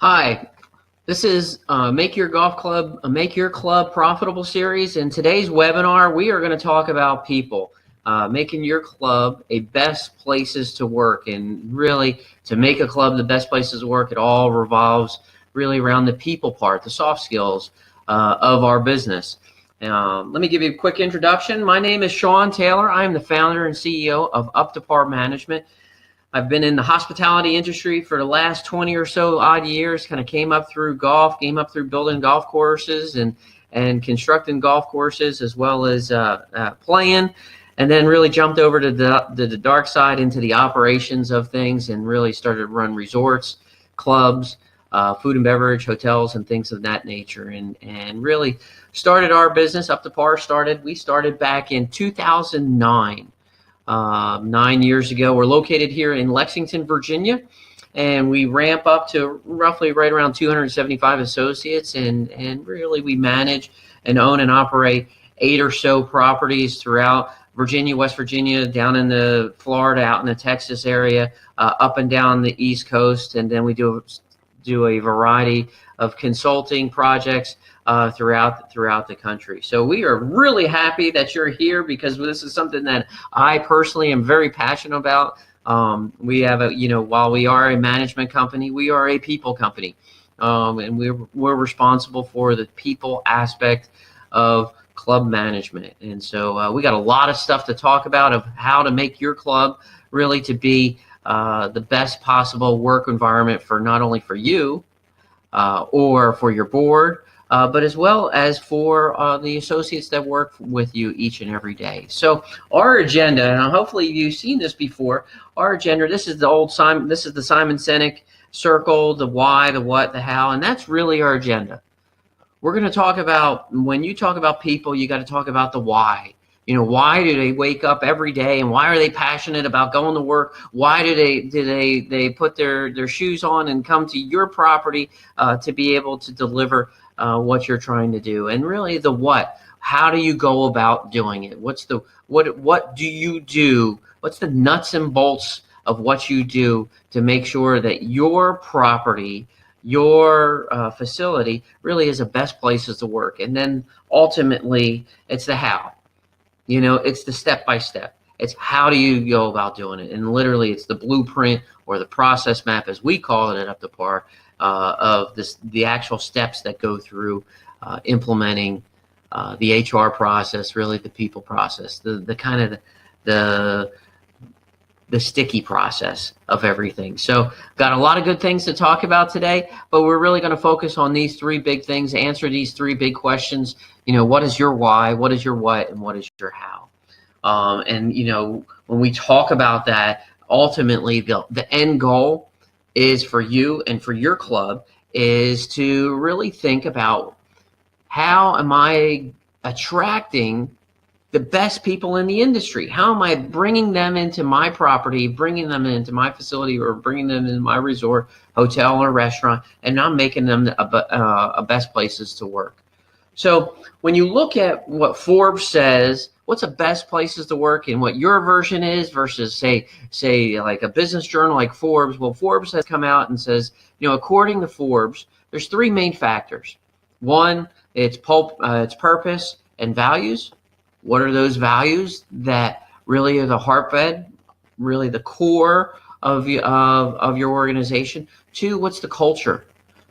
Hi, this is Make Your Golf Club, Make Your Club Profitable series. In today's webinar, we are going to talk about people, making your club a best places to work. And really, to make a club the best places to work, it all revolves really around the people part, the soft skills of our business. Let me give you a quick introduction. My name is Sean Taylor. I am the founder and CEO of Up to Par Management. I've been in the hospitality industry for the last 20 or so odd years, kind of came up through golf, came up through building golf courses and constructing golf courses, as well as playing, and then really jumped over to the dark side into the operations of things and really started to run resorts, clubs, food and beverage, hotels, and things of that nature, and really started our business. Up to Par we started back in 2009. 9 years ago. We're located here in Lexington, Virginia, and we ramp up to roughly right around 275 associates, and really we manage and own and operate 8 or so properties throughout Virginia, West Virginia, down in the Florida, out in the Texas area, up and down the East Coast, and then we do a variety of consulting projects throughout the country. So we are really happy that you're here, because this is something that I personally am very passionate about. We have while we are a management company, we are a people company, and we're responsible for the people aspect of club management. And so we got a lot of stuff to talk about of how to make your club really to be the best possible work environment for not only for you or for your board, but as well as for the associates that work with you each and every day. So our agenda, and hopefully you've seen this before, our agenda, this is the Simon Sinek circle, the why, the what, the how, and that's really our agenda. We're going to talk about, when you talk about people, you got to talk about the why. Why do they wake up every day, and why are they passionate about going to work? Why do they put their shoes on and come to your property to be able to deliver what you're trying to do? And really the what. How do you go about doing it? What do you do? What's the nuts and bolts of what you do to make sure that your property, your facility really is the best places to work? And then ultimately it's the how. It's the step-by-step. It's how do you go about doing it? And literally it's the blueprint or the process map, as we call it at Up to Par, of the actual steps that go through implementing the HR process, really the people process, the kind of the sticky process of everything. So got a lot of good things to talk about today, but we're really going to focus on these 3 big things, answer these 3 big questions. What is your why, what is your what, and what is your how? And when we talk about that, ultimately the end goal is for you and for your club is to really think about, how am I attracting the best people in the industry? How am I bringing them into my property, bringing them into my facility, or bringing them into my resort, hotel, or restaurant, and not making them a best places to work? So when you look at what Forbes says, what's the best places to work, and what your version is versus say like a business journal like Forbes. Well, Forbes has come out and says, according to Forbes, there's 3 main factors. One, it's purpose and values. What are those values that really are the heartbed, really the core of your organization? 2, what's the culture?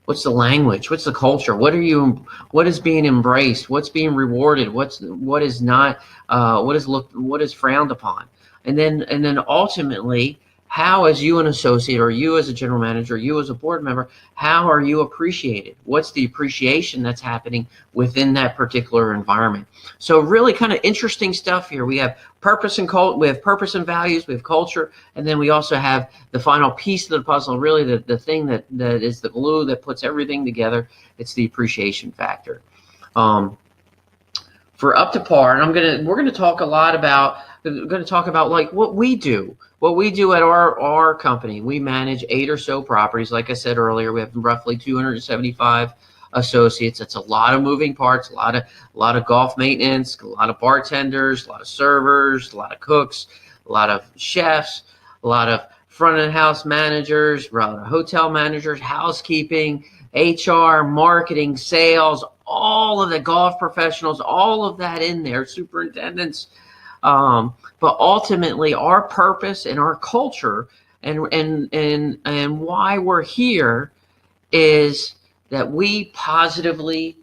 What's the language? What's the culture? What is being embraced? What's being rewarded? What is not? What is frowned upon? And then ultimately, how, as you an associate, or you as a general manager, you as a board member, how are you appreciated? What's the appreciation that's happening within that particular environment? So really kind of interesting stuff here. We have purpose and we have purpose and values, we have culture, and then we also have the final piece of the puzzle, really the thing that is the glue that puts everything together. It's the appreciation factor. For Up to Par, and we're gonna talk a lot about, like what we do at our company. We manage 8 or so properties. Like I said earlier, we have roughly 275 associates. That's a lot of moving parts, a lot of golf maintenance, a lot of bartenders, a lot of servers, a lot of cooks, a lot of chefs, a lot of front of house managers, hotel managers, housekeeping, HR, marketing, sales, all of the golf professionals, all of that in there, superintendents. But ultimately, our purpose and our culture and why we're here is that we positively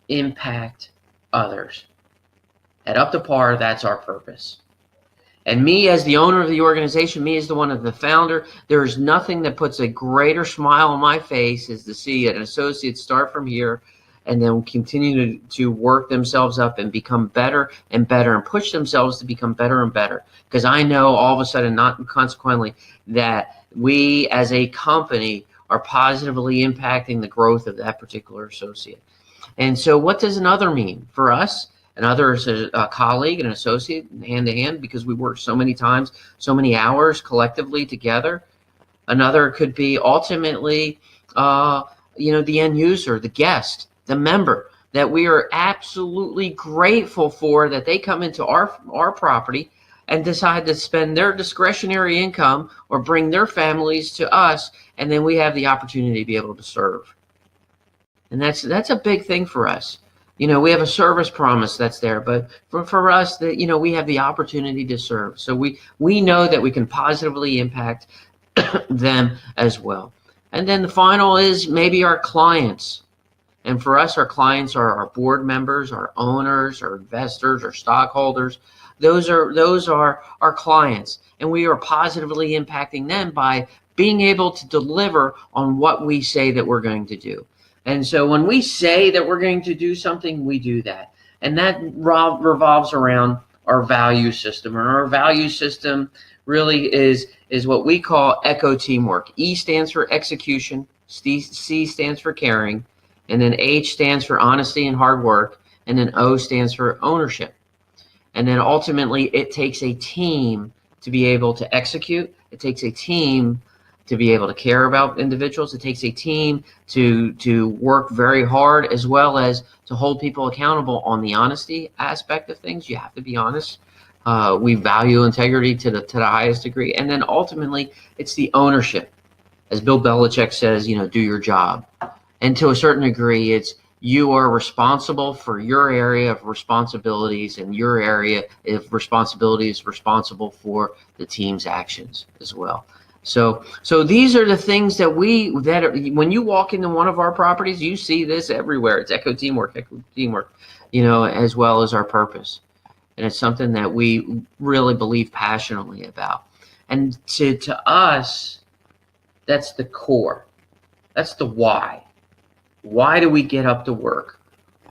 impact others. At Up to Par, that's our purpose. And me as the owner of the organization, me as the one of the founder, there is nothing that puts a greater smile on my face is to see an associate start from here and then continue to work themselves up and become better and better and push themselves to become better and better. Because I know all of a sudden, not consequently, that we as a company are positively impacting the growth of that particular associate. And so what does another mean for us? Another is a colleague, an associate, hand to hand, because we work so many times, so many hours collectively together. Another could be ultimately, the end user, the guest, the member that we are absolutely grateful for, that they come into our property and decide to spend their discretionary income or bring their families to us, and then we have the opportunity to be able to serve. And that's a big thing for us. We have a service promise that's there, but for us, that we have the opportunity to serve. So we know that we can positively impact them as well. And then the final is maybe our clients. And for us, our clients are our board members, our owners, our investors, our stockholders. Those are our clients, and we are positively impacting them by being able to deliver on what we say that we're going to do. And so when we say that we're going to do something, we do that. And that revolves around our value system. And our value system really is what we call ECHO teamwork. E stands for execution, C stands for caring, and then H stands for honesty and hard work, and then O stands for ownership. And then ultimately, it takes a team to be able to execute. It takes a team to be able to care about individuals. It takes a team to work very hard, as well as to hold people accountable on the honesty aspect of things. You have to be honest. We value integrity to the highest degree. And then ultimately, it's the ownership. As Bill Belichick says, do your job. And to a certain degree, it's you are responsible for your area of responsibilities, and your area of responsibility is responsible for the team's actions as well. So these are the things that when you walk into one of our properties, you see this everywhere. It's ECHO teamwork, as well as our purpose. And it's something that we really believe passionately about. And to us, that's the core. That's the why. Why do we get up to work?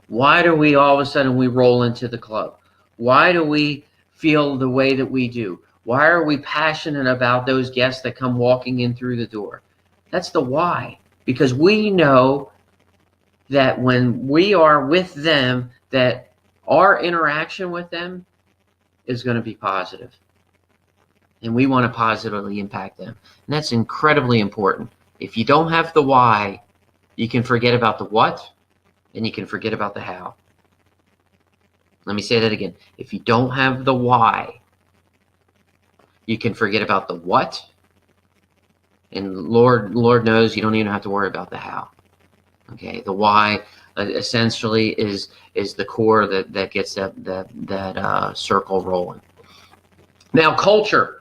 Why do we all of a sudden we roll into the club? Why do we feel the way that we do? Why are we passionate about those guests that come walking in through the door? That's the why. Because we know that when we are with them, that our interaction with them is going to be positive. And we want to positively impact them. And that's incredibly important. If you don't have the why, you can forget about the what, and you can forget about the how. Let me say that again. If you don't have the why, you can forget about the what, and Lord knows you don't even have to worry about the how. Okay, the why essentially is the core that gets that circle rolling. Now, culture.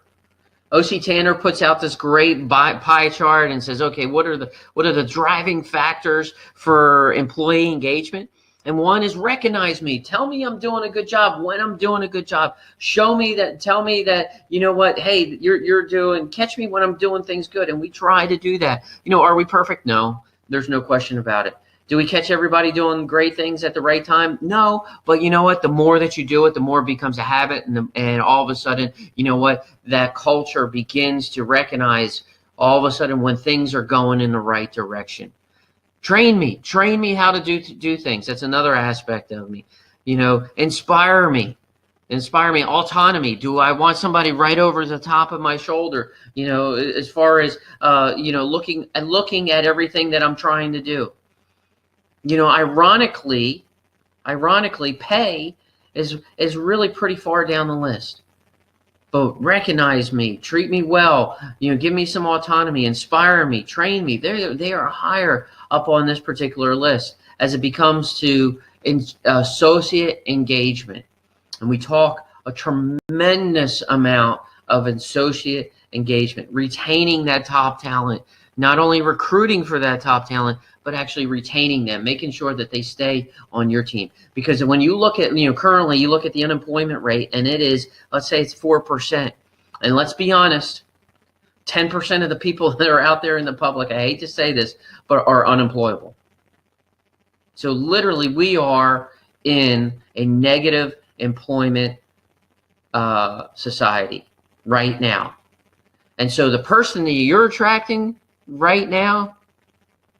O.C. Tanner puts out this great pie chart and says, okay, what are the driving factors for employee engagement? And one is recognize me. Tell me I'm doing a good job when I'm doing a good job. Show me that, tell me that, hey, you're doing, catch me when I'm doing things good. And we try to do that. Are we perfect? No, there's no question about it. Do we catch everybody doing great things at the right time? No, but you know what? The more that you do it, the more it becomes a habit, and all of a sudden, that culture begins to recognize all of a sudden when things are going in the right direction. Train me how to do things. That's another aspect of me. Inspire me. Autonomy. Do I want somebody right over the top of my shoulder? As far as looking at everything that I'm trying to do. Ironically, pay is really pretty far down the list. but recognize me, treat me well, give me some autonomy, inspire me, train me. They are higher up on this particular list as it becomes to associate engagement. And we talk a tremendous amount of associate engagement, retaining that top talent, not only recruiting for that top talent, but actually retaining them, making sure that they stay on your team. Because when you look at, currently you look at the unemployment rate and it is, let's say it's 4%. And let's be honest, 10% of the people that are out there in the public, I hate to say this, but are unemployable. So literally we are in a negative employment society right now. And so the person that you're attracting right now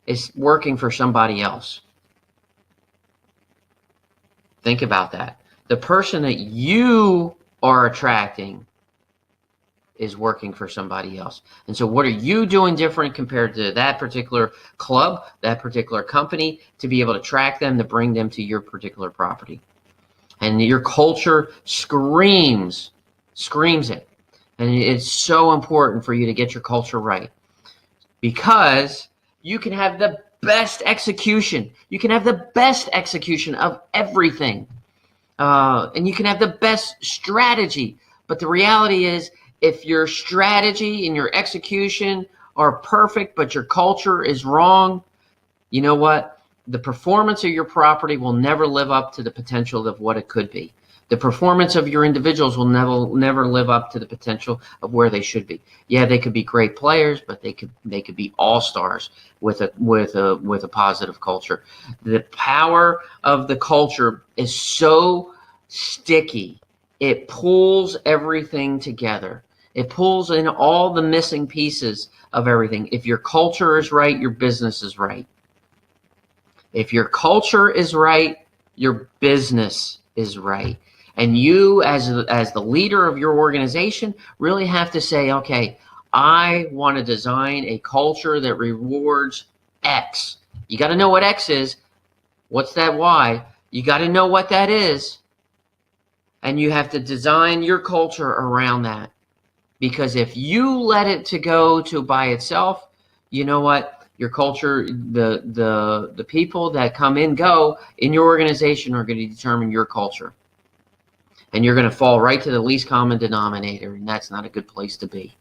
is working for somebody else. Think about that. The person that you are attracting is working for somebody else. And so what are you doing different compared to that particular club, that particular company, to be able to attract them, to bring them to your particular property? And your culture screams it. And it's so important for you to get your culture right, because you can have the best execution. You can have the best execution of everything. And you can have the best strategy. But the reality is, if your strategy and your execution are perfect, but your culture is wrong, you know what? The performance of your property will never live up to the potential of what it could be. The performance of your individuals will never live up to the potential of where they should be. Yeah, they could be great players, but they could be all-stars with a positive culture. The power of the culture is so sticky. It pulls everything together. It pulls in all the missing pieces of everything. If your culture is right, your business is right. If your culture is right, your business is right. And you, as the leader of your organization, really have to say, okay, I want to design a culture that rewards X. You got to know what X is. What's that Y? You got to know what that is. And you have to design your culture around that. Because if you let it to go to by itself, you know what? Your culture, the people that come and go in your organization are going to determine your culture. And you're going to fall right to the least common denominator, and that's not a good place to be.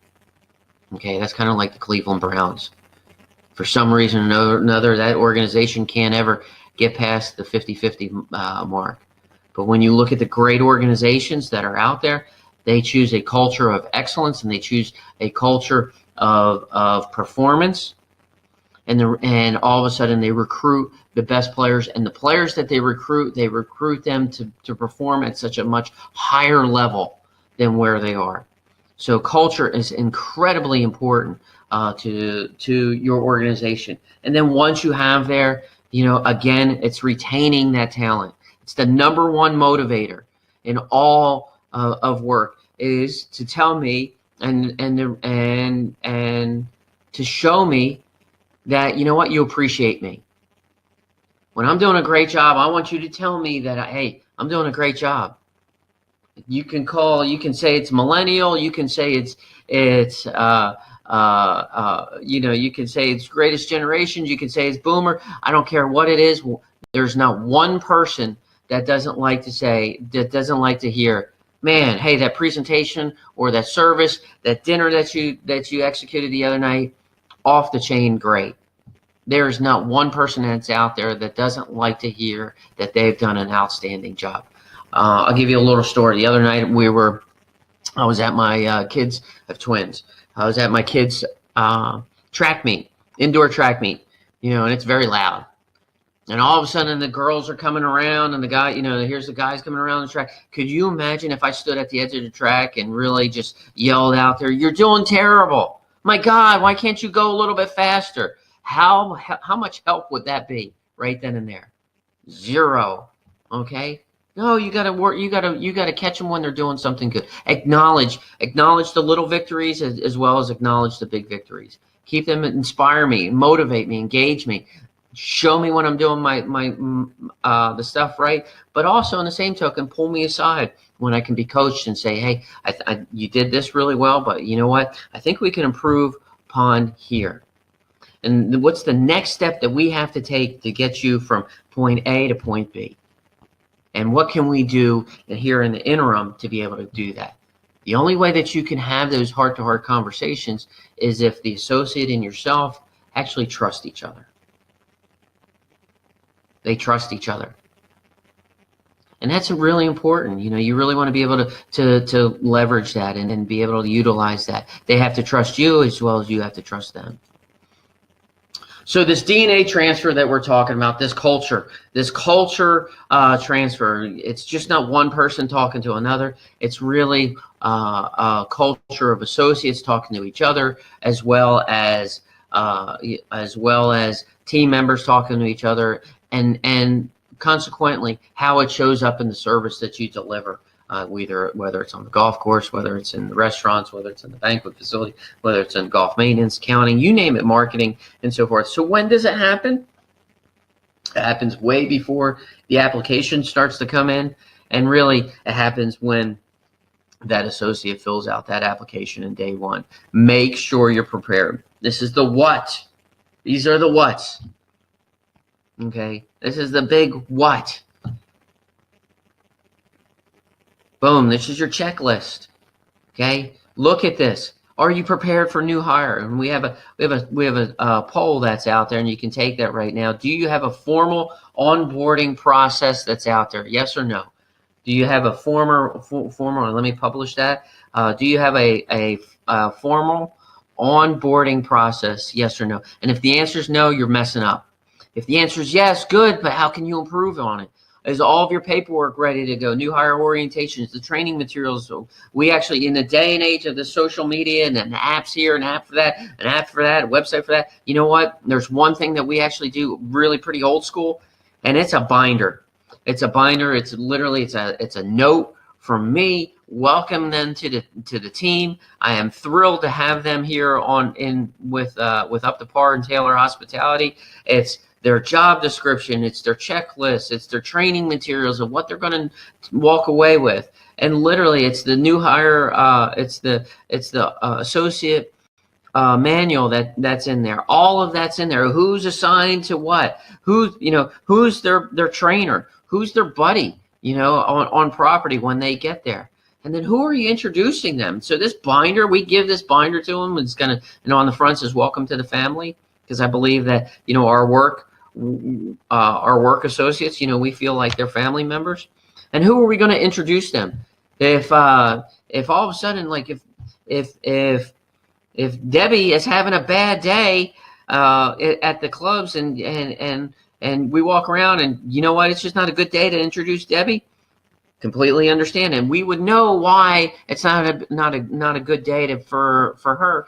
Okay, that's kind of like the Cleveland Browns. For some reason or another, that organization can't ever get past the 50-50 mark. But when you look at the great organizations that are out there, they choose a culture of excellence, and they choose a culture of performance. And all of a sudden they recruit the best players, and the players that they recruit them to perform at such a much higher level than where they are. So culture is incredibly important to your organization. And then once you have there, again, it's retaining that talent. It's the number one motivator in all of work, is to tell me and to show me that, you know what, you appreciate me. When I'm doing a great job, I want you to tell me that, hey, I'm doing a great job. You can say it's millennial. You can say it's you can say it's greatest generation. You can say it's boomer. I don't care what it is. There's not one person that doesn't like to hear, man, hey, that presentation or that service, that dinner that you executed the other night, off the chain great. There is not one person that's out there that doesn't like to hear that they've done an outstanding job. I'll give you a little story. The other night I was at my kids, I have twins. I was at my kids' track meet, indoor track meet, and it's very loud. And all of a sudden the girls are coming around, and the guy, here's the guys coming around the track. Could you imagine if I stood at the edge of the track and really just yelled out there, "You're doing terrible. My God, why can't you go a little bit faster?" How much help would that be right then and there? Zero. Okay? No, you got to work. You got to catch them when they're doing something good. Acknowledge the little victories as well as acknowledge the big victories. Keep them, inspire me, motivate me, engage me. Show me when I'm doing the stuff right, but also in the same token, pull me aside when I can be coached and say, hey, you did this really well, but you know what? I think we can improve upon here. And what's the next step that we have to take to get you from point A to point B? And what can we do here in the interim to be able to do that? The only way that you can have those heart-to-heart conversations is if the associate and yourself actually trust each other. They trust each other. And that's really important. You really want to be able to leverage that and be able to utilize that. They have to trust you as well as you have to trust them. So this DNA transfer that we're talking about, this culture transfer, it's just not one person talking to another. It's really a culture of associates talking to each other, as well as team members talking to each other, and consequently how it shows up in the service that you deliver. Whether it's on the golf course, whether it's in the restaurants, whether it's in the banquet facility, whether it's in golf maintenance, accounting, you name it, marketing, and so forth. So when does it happen? It happens way before the application starts to come in, and really it happens when that associate fills out that application in day one. Make sure you're prepared. This is the what. These are the whats. Okay, this is the big what. Boom, this is your checklist. Okay, look at this. Are you prepared for new hire? And we have a poll that's out there, and you can take that right now. Do you have a formal onboarding process that's out there? Yes or no? Do you have a formal? Let me publish that. Do you have a formal onboarding process? Yes or no? And if the answer is no, you're messing up. If the answer is yes, good, but how can you improve on it? Is all of your paperwork ready to go? New hire orientations, the training materials. So we actually, in the day and age of the social media and the apps here, an app for that, an app for that, a website for that. You know what? There's one thing that we actually do really pretty old school, and it's a binder. It's a binder. It's literally it's a note from me. Welcome them to the team. I am thrilled to have them here with Up to Par and Taylor Hospitality. It's their job description, it's their checklist, it's their training materials of what they're going to walk away with, and literally, it's the new hire, it's the associate manual that's in there. All of that's in there. Who's assigned to what? Who's their trainer? Who's their buddy? On property when they get there. And then who are you introducing them? So this binder, we give this binder to them. It's gonna, on the front says "Welcome to the family," because I believe that our work associates, we feel like they're family members. And who are we going to introduce them? If all of a sudden, like if Debbie is having a bad day at the clubs, and we walk around, and it's just not a good day to introduce Debbie. Completely understand, and we would know why it's not a good day for her,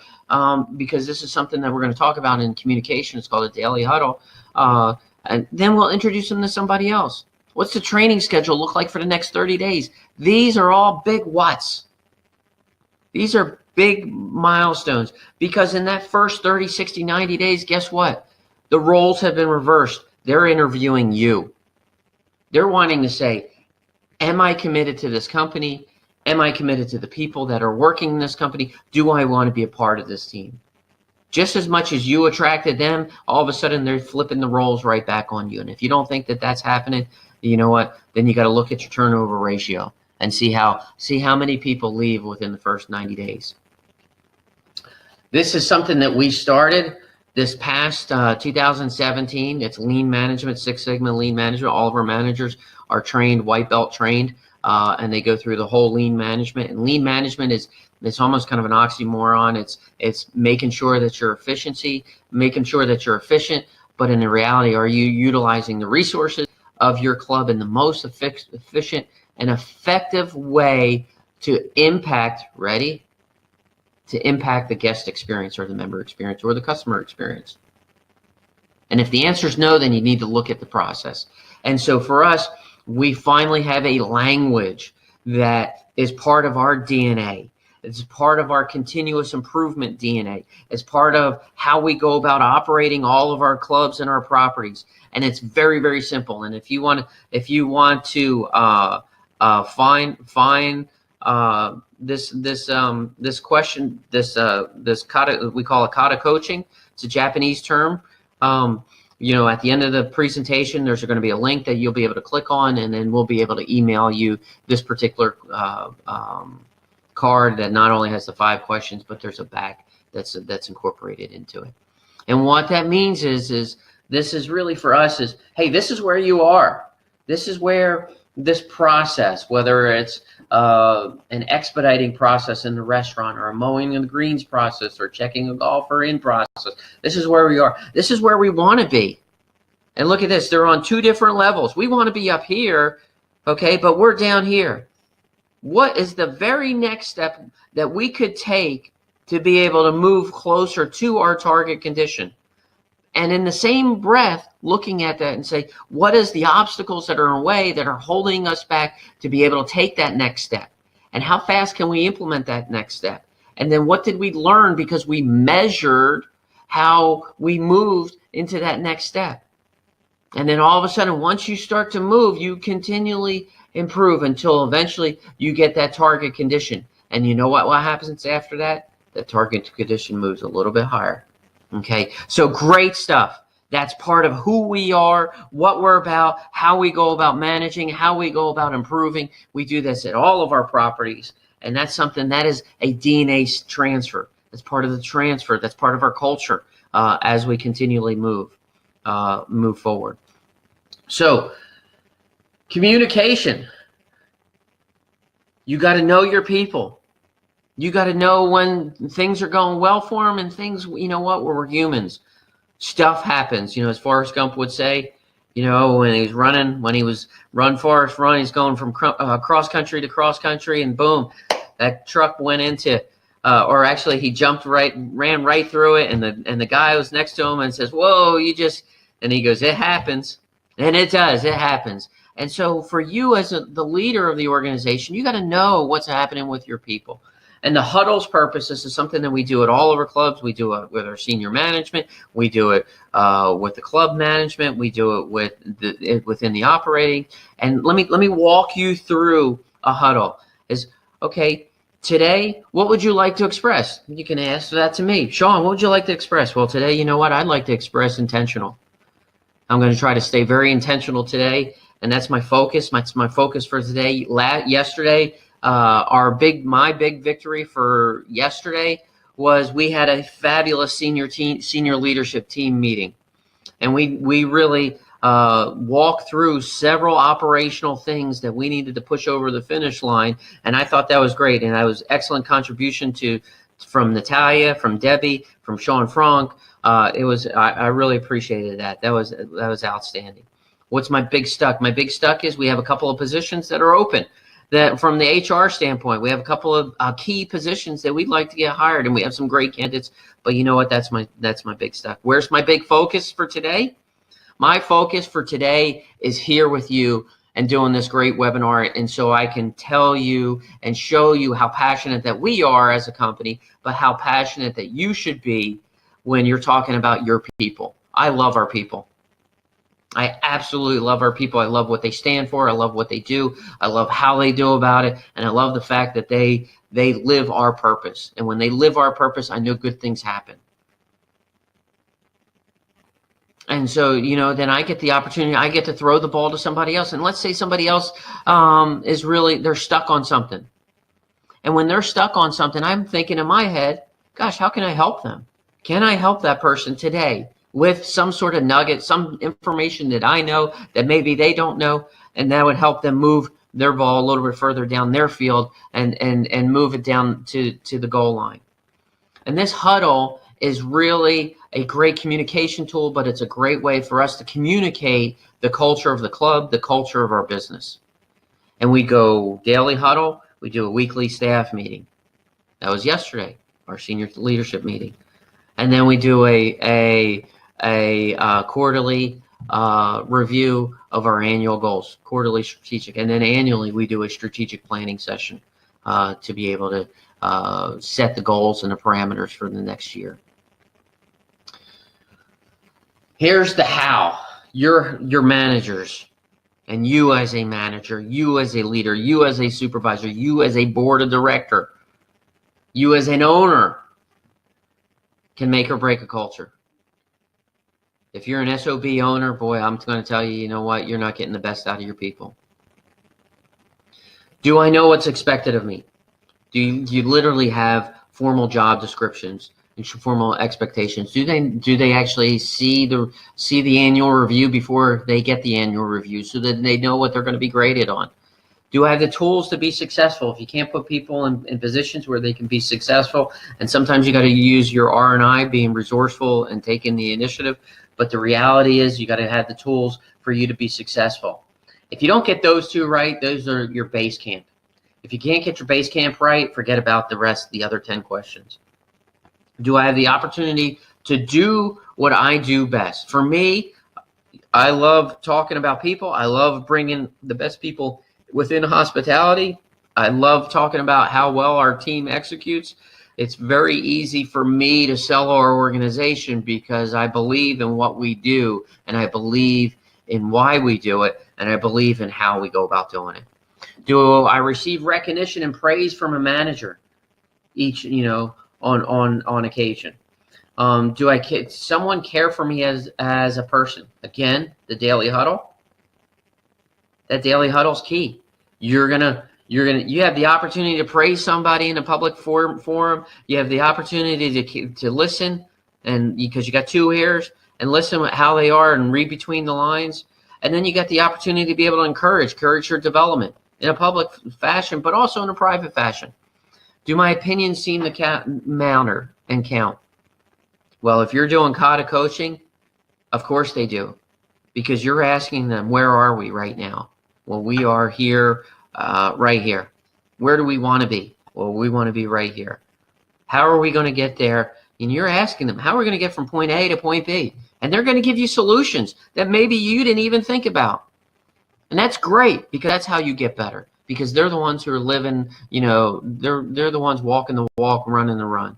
because this is something that we're going to talk about in communication. It's called a daily huddle, and then we'll introduce them to somebody else. What's the training schedule look like for the next 30 days? These are all big whats. These are big milestones, because in that first 30, 60, 90 days, guess what? The roles have been reversed. They're interviewing you. They're wanting to say, am I committed to this company? Am I committed to the people that are working in this company? Do I want to be a part of this team? Just as much as you attracted them, all of a sudden they're flipping the roles right back on you. And if you don't think that that's happening, you know what? Then you got to look at your turnover ratio and see how many people leave within the first 90 days. This is something that we started this past 2017. It's lean management, Six Sigma lean management. All of our managers are trained, white belt trained, and they go through the whole lean management. And lean management it's almost kind of an oxymoron. It's making sure that you're making sure that you're efficient, but in the reality, are you utilizing the resources of your club in the most efficient and effective way to impact the guest experience or the member experience or the customer experience? And if the answer is no, then you need to look at the process. And so for us, we finally have a language that is part of our DNA. It's part of our continuous improvement DNA. It's part of how we go about operating all of our clubs and our properties. And it's very, very simple. And if you want to find this question, kata, we call it kata coaching. It's a Japanese term. At the end of the presentation, there's going to be a link that you'll be able to click on, and then we'll be able to email you this particular card that not only has the 5 questions, but there's a back that's incorporated into it. And what that means is this is really for us is, hey, this is where you are. This is where this process, whether it's an expediting process in the restaurant, or a mowing of the greens process, or checking a golfer in process, this is where we are. This is where we want to be. And look at this. They're on 2 different levels. We want to be up here, okay, but we're down here. What is the very next step that we could take to be able to move closer to our target condition? And in the same breath, looking at that and say, what is the obstacles that are in the way that are holding us back to be able to take that next step? And how fast can we implement that next step? And then what did we learn because we measured how we moved into that next step? And then all of a sudden, once you start to move, you continually improve until eventually you get that target condition. And you know what happens after that? The target condition moves a little bit higher. Okay, so great stuff. That's part of who we are, what we're about, how we go about managing, how we go about improving. We do this at all of our properties, and that's something that is a DNA transfer. That's part of the transfer. That's part of our culture as we continually move forward. So, communication. You got to know your people. You got to know when things are going well for them and things, we're humans. Stuff happens, as Forrest Gump would say, when he was run, Forrest, run, he's going from cross country to cross country, and boom, that truck went into, or actually he ran right through it, and the guy was next to him and says, whoa, and he goes, it happens. And it does, it happens. And so for you as the leader of the organization, you got to know what's happening with your people. And the huddles purpose, this is something that we do at all of our clubs. We do it with our senior management. We do it with the club management. We do it within the operating. And let me walk you through a huddle. Okay, today, what would you like to express? You can ask that to me. Sean, what would you like to express? Well, today, you know what? I'd like to express intentional. I'm going to try to stay very intentional today, and that's my focus. That's my focus for today. Yesterday, my big victory for yesterday was we had a fabulous senior leadership team meeting, and we really walked through several operational things that we needed to push over the finish line, and I thought that was great, and that was excellent contribution from Natalia, from Debbie, from Sean Frank. I really appreciated that. That was outstanding. What's my big stuck? My big stuck is we have a couple of positions that are open. That from the HR standpoint, we have a couple of key positions that we'd like to get hired, and we have some great candidates. But you know what? That's my big stuff. Where's my big focus for today? My focus for today is here with you and doing this great webinar, and so I can tell you and show you how passionate that we are as a company, but how passionate that you should be when you're talking about your people. I love our people. I absolutely love our people. I love what they stand for. I love what they do. I love how they do about it. And I love the fact that they live our purpose. And when they live our purpose, I know good things happen. And so, then I get the opportunity, I get to throw the ball to somebody else. And let's say somebody else they're stuck on something. And when they're stuck on something, I'm thinking in my head, gosh, how can I help them? Can I help that person today with some sort of nugget, some information that I know that maybe they don't know, and that would help them move their ball a little bit further down their field and move it down to the goal line. And this huddle is really a great communication tool, but it's a great way for us to communicate the culture of the club, the culture of our business. And we go daily huddle. We do a weekly staff meeting. That was yesterday, our senior leadership meeting. And then we do a quarterly review of our annual goals, quarterly strategic. And then annually, we do a strategic planning session to be able to set the goals and the parameters for the next year. Here's the how. Your managers, And you as a manager, you as a leader, you as a supervisor, you as a board of director, you as an owner can make or break a culture. If you're an SOB owner, boy, I'm going to tell you, you know what? You're not getting the best out of your people. Do I know what's expected of me? Do you literally have formal job descriptions and formal expectations? Do they actually see the annual review before they get the annual review so that they know what they're going to be graded on? Do I have the tools to be successful? If you can't put people in positions where they can be successful, and sometimes you got to use your R&I, being resourceful and taking the initiative, but the reality is you got to have the tools for you to be successful. If you don't get those two right, those are your base camp. If you can't get your base camp right, forget about the other 10 questions. Do I have the opportunity to do what I do best? For me, I love talking about people. I love bringing the best people within hospitality. I love talking about how well our team executes. It's very easy for me to sell our organization because I believe in what we do, and I believe in why we do it, and I believe in how we go about doing it. Do I receive recognition and praise from a manager on occasion? Do someone care for me as a person? Again, the daily huddle. That daily huddle is key. You have the opportunity to praise somebody in a public forum. You have the opportunity to listen, and because you got two ears, and listen to how they are and read between the lines. And then you got the opportunity to be able to encourage your development in a public fashion, but also in a private fashion. Do my opinions seem to matter and count? Well, if you're doing Kata coaching, of course they do, because you're asking them, where are we right now? Well, we are here, right here. Where do we want to be? Well, we want to be right here. How are we going to get there? And you're asking them, how are we going to get from point A to point B? And they're going to give you solutions that maybe you didn't even think about. And that's great, because that's how you get better, because they're the ones who are living, they're the ones walking the walk, running the run.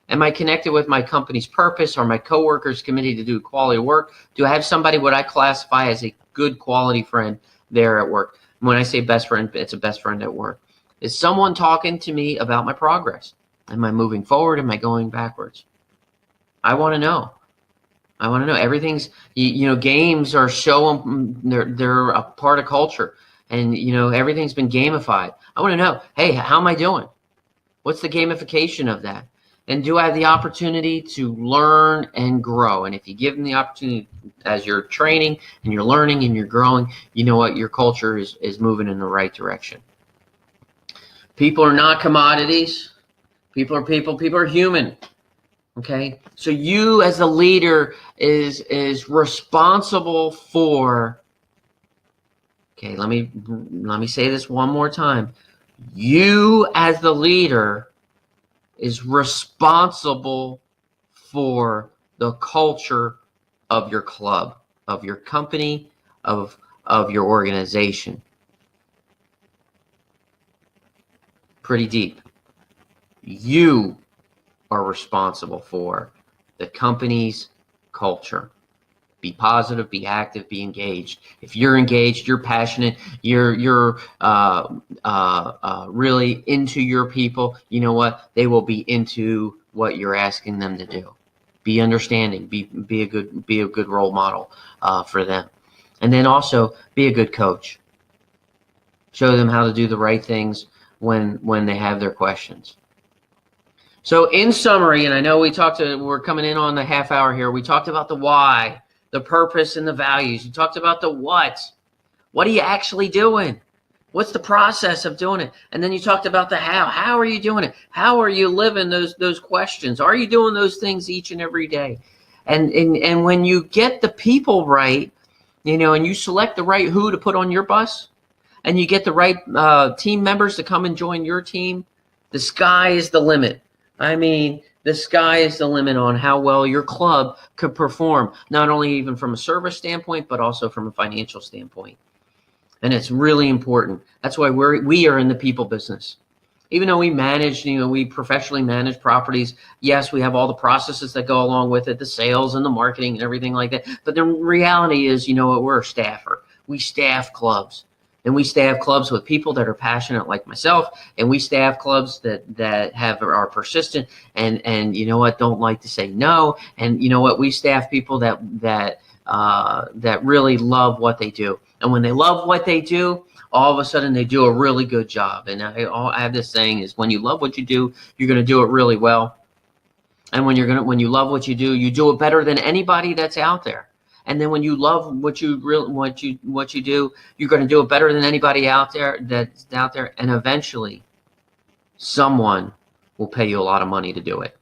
Am I connected with my company's purpose? Are my coworkers committed to do quality work? Do I have somebody what I classify as a good quality friend there at work? When I say best friend, it's a best friend at work. Is someone talking to me about my progress? Am I moving forward? Am I going backwards? I want to know. Everything's, games are they're a part of culture, and everything's been gamified. I want to know, hey, how am I doing? What's the gamification of that? And do I have the opportunity to learn and grow? And if you give them the opportunity as you're training and you're learning and you're growing, you know what? Your culture is moving in the right direction. People are not commodities. People are people. People are human. Okay? So you as the leader is responsible for, okay, let me say this one more time. You as the leader is responsible for the culture of your club, of your company, of your organization. Pretty deep. You are responsible for the company's culture. Be positive, be active, be engaged. If you're engaged, you're passionate, you're really into your people, you know what? They will be into what you're asking them to do. Be understanding, be a good role model for them. And then also be a good coach. Show them how to do the right things when they have their questions. So in summary, and I know we're coming in on the half hour here, we talked about the why, the purpose, and the values. You talked about the what. What are you actually doing? What's the process of doing it? And then you talked about the how. How are you doing it? How are you living those questions? Are you doing those things each and every day? And when you get the people right, and you select the right who to put on your bus, and you get the right team members to come and join your team, the sky is the limit. I mean, the sky is the limit on how well your club could perform, not only even from a service standpoint, but also from a financial standpoint. And it's really important. That's why we are in the people business. Even though we manage, we professionally manage properties, yes, we have all the processes that go along with it, the sales and the marketing and everything like that. But the reality is, we're a staffer. We staff clubs. And we staff clubs with people that are passionate like myself, and we staff clubs that are persistent and you know what, don't like to say no, and you know what, we staff people that really love what they do, and when they love what they do, all of a sudden they do a really good job. And I have this saying is, when you love what you do, you're going to do it really well, and when you love what you do it better than anybody that's out there. And then when you love what you do, you're going to do it better than anybody out there that's out there. And eventually, someone will pay you a lot of money to do it.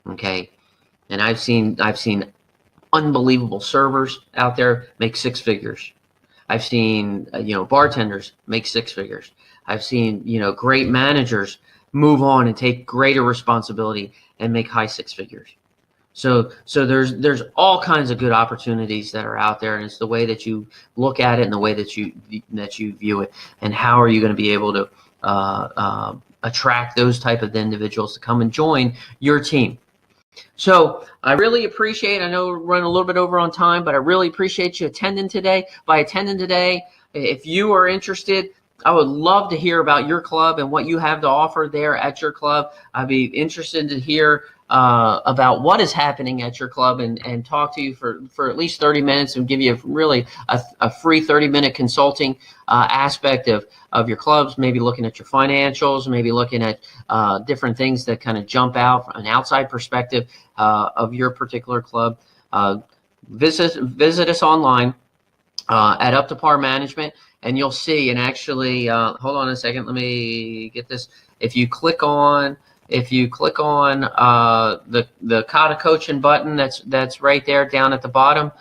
Okay, and I've seen unbelievable servers out there make six figures. I've seen bartenders make six figures. I've seen great managers move on and take greater responsibility and make high six figures. So there's all kinds of good opportunities that are out there, and it's the way that you look at it and the way that you view it, and how are you going to be able to attract those type of individuals to come and join your team. So I really appreciate, I know we're running a little bit over on time, but I really appreciate you attending today. By attending today, if you are interested, I would love to hear about your club and what you have to offer there at your club. I'd be interested to hear about what is happening at your club, and talk to you for at least 30 minutes and give you a free 30-minute consulting aspect of your clubs, maybe looking at your financials, maybe looking at different things that kind of jump out from an outside perspective of your particular club. Visit us online at Up to Par Management, and you'll see, and actually, hold on a second, let me get this. If you click on the Kata Coaching button that's right there down at the bottom,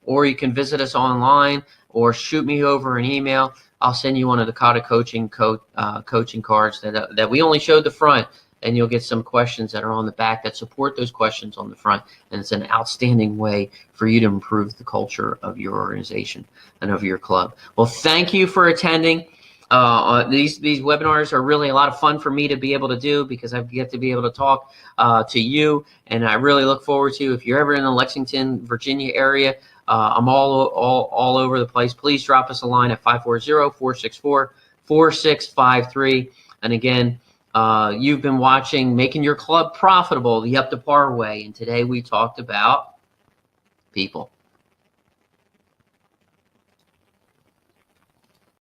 or you can visit us online or shoot me over an email. I'll send you one of the Kata Coaching coaching cards that we only showed the front, and you'll get some questions that are on the back that support those questions on the front. And it's an outstanding way for you to improve the culture of your organization and of your club. Well, thank you for attending. These webinars are really a lot of fun for me to be able to do, because I get to be able to talk to you, and I really look forward to, if you're ever in the Lexington, Virginia area, I'm all over the place. Please drop us a line at 540-464-4653. And again, you've been watching Making Your Club Profitable, the Up to Par way, and today we talked about people.